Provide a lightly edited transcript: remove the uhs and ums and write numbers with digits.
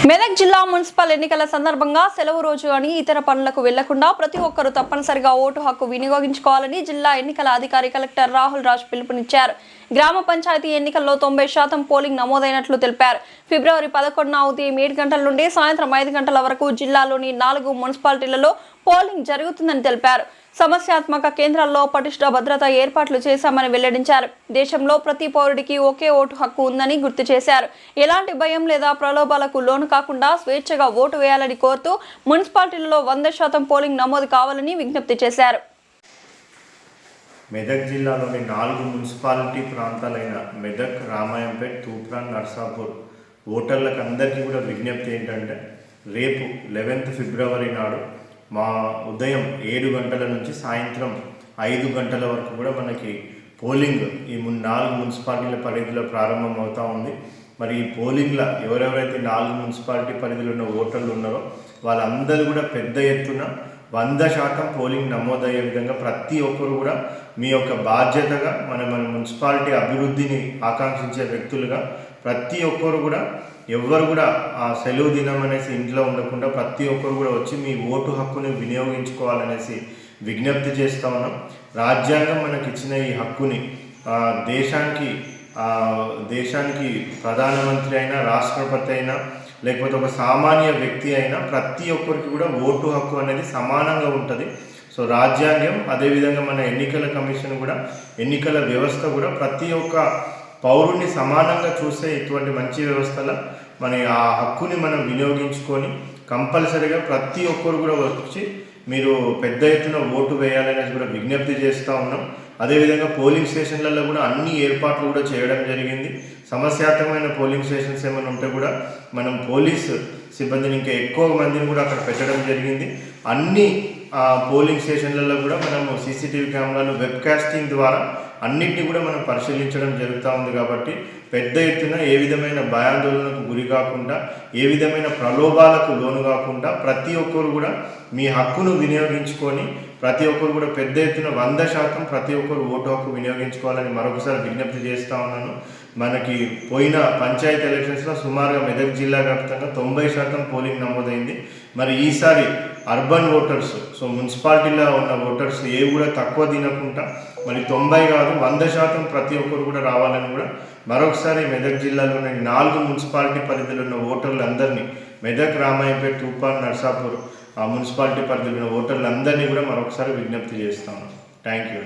మెదక్ జిల్లా మున్సిపల్ ఎన్నికల సందర్భంగా సెలవు రోజు అని ఇతర పనులకు వెళ్లకుండా ప్రతి ఒక్కరూ తప్పనిసరిగా ఓటు హక్కు వినియోగించుకోవాలని జిల్లా ఎన్నికల అధికారి కలెక్టర్ రాహుల్ రాజ్ పిలుపునిచ్చారు. గ్రామ పంచాయతీ ఎన్నికల్లో 90% పోలింగ్ నమోదైనట్లు తెలిపారు. ఫిబ్రవరి 11న ఉదయం 7 గంటల నుండి సాయంత్రం 5 గంటల వరకు జిల్లాలోని 4 మున్సిపాలిటీలలో పోలింగ్ జరుగుతుందని తెలిపారు. సమస్యాత్మక కేంద్రాల్లో పటిష్ట భద్రతా ఏర్పాట్లు చేశామని వెల్లడించారు. దేశంలో ప్రతి పౌరుడికి ఒకే ఓటు హక్కు ఉందని గుర్తు చేశారు. ఎలాంటి భయం లేదా ప్రలోభాలకు లోను కాకుండా స్వేచ్ఛగా ఓటు వేయాలని కోరుతూ మున్సిపాలిటీలలో 100% పోలింగ్ నమోదు కావాలని విజ్ఞప్తి చేశారు. మెదక్ జిల్లాలోని 4 మున్సిపాలిటీ ప్రాంతాలైన మెదక్, రామాయంపేట్, తూప్రాన్, నర్సాపూర్ ఓటర్లకు అందరికీ కూడా విజ్ఞప్తి ఏంటంటే రేపు 11 ఫిబ్రవరి నాడు మా ఉదయం 7 గంటల నుంచి సాయంత్రం 5 గంటల వరకు కూడా మనకి పోలింగ్ ఈ 4 మున్సిపాలిటీల పరిధిలో ప్రారంభం అవుతూ ఉంది. మరి ఈ పోలింగ్లో ఎవరెవరైతే 4 మున్సిపాలిటీ పరిధిలో ఉన్న ఓటర్లు ఉన్నారో వాళ్ళందరూ కూడా పెద్ద ఎత్తున 100% పోలింగ్ నమోదయ్యే విధంగా ప్రతి ఒక్కరు కూడా మీ యొక్క బాధ్యతగా మన మున్సిపాలిటీ అభివృద్ధిని ఆకాంక్షించే వ్యక్తులుగా ప్రతి ఒక్కరు కూడా ఎవరు కూడా ఆ సెలవు దినం అనేసి ఇంట్లో ఉండకుండా ప్రతి ఒక్కరు కూడా వచ్చి మీ ఓటు హక్కుని వినియోగించుకోవాలనేసి విజ్ఞప్తి చేస్తూ ఉన్నాం. రాజ్యాంగం మనకి ఇచ్చిన ఈ హక్కుని దేశానికి ప్రధానమంత్రి అయినా, రాష్ట్రపతి అయినా, లేకపోతే ఒక సామాన్య వ్యక్తి అయినా ప్రతి ఒక్కరికి కూడా ఓటు హక్కు అనేది సమానంగా ఉంటుంది. సో రాజ్యాంగం, అదేవిధంగా మన ఎన్నికల కమిషన్ కూడా, ఎన్నికల వ్యవస్థ కూడా ప్రతి ఒక్క పౌరుణ్ణి సమానంగా చూసే ఇటువంటి మంచి వ్యవస్థలో మన ఆ హక్కుని మనం వినియోగించుకొని కంపల్సరీగా ప్రతి ఒక్కరు కూడా వచ్చి మీరు పెద్ద ఎత్తున ఓటు వేయాలనేది కూడా విజ్ఞప్తి చేస్తూ ఉన్నాం. అదేవిధంగా పోలింగ్ స్టేషన్లలో కూడా అన్ని ఏర్పాట్లు కూడా చేయడం జరిగింది. సమస్యాత్మకమైన పోలింగ్ స్టేషన్స్ ఏమైనా ఉంటే కూడా మనం పోలీసు సిబ్బందిని ఇంకా ఎక్కువ మందిని కూడా అక్కడ పెట్టడం జరిగింది. అన్ని పోలింగ్ స్టేషన్లలో కూడా మనము సీసీటీవీ కెమెరాలు, వెబ్కాస్టింగ్ ద్వారా అన్నింటినీ కూడా మనం పరిశీలించడం జరుగుతూ ఉంది. కాబట్టి పెద్ద ఎత్తున ఏ విధమైన భయాందోళనకు గురి కాకుండా, ఏ విధమైన ప్రలోభాలకు లోను కాకుండా ప్రతి ఒక్కరు కూడా మీ హక్కును వినియోగించుకొని ప్రతి ఒక్కరు కూడా పెద్ద ఎత్తున 100% ప్రతి ఒక్కరు ఓటు హక్కు వినియోగించుకోవాలని మరొకసారి విజ్ఞప్తి చేస్తూ ఉన్నాను. మనకి పోయిన పంచాయతీ ఎలక్షన్స్లో సుమారుగా మెదక్ జిల్లా వ్యాప్తంగా 90% పోలింగ్ నమోదైంది. మరి ఈసారి అర్బన్ ఓటర్స్, సో మున్సిపాలిటీలో ఉన్న ఓటర్స్ ఏ కూడా తక్కువ తినకుండా మరి 90 కాదు 100% ప్రతి ఒక్కరు కూడా రావాలని కూడా మరొకసారి మెదక్ జిల్లాలోని 4 మున్సిపాలిటీ పరిధిలో ఉన్న ఓటర్లందరినీ, మెదక్, రామాయంపేట్, తూప్రాన్, నర్సాపూర్ ఆ మున్సిపాలిటీ పరిధిలో ఉన్న ఓటర్లందరినీ కూడా మరొకసారి విజ్ఞప్తి చేస్తాను. Thank you.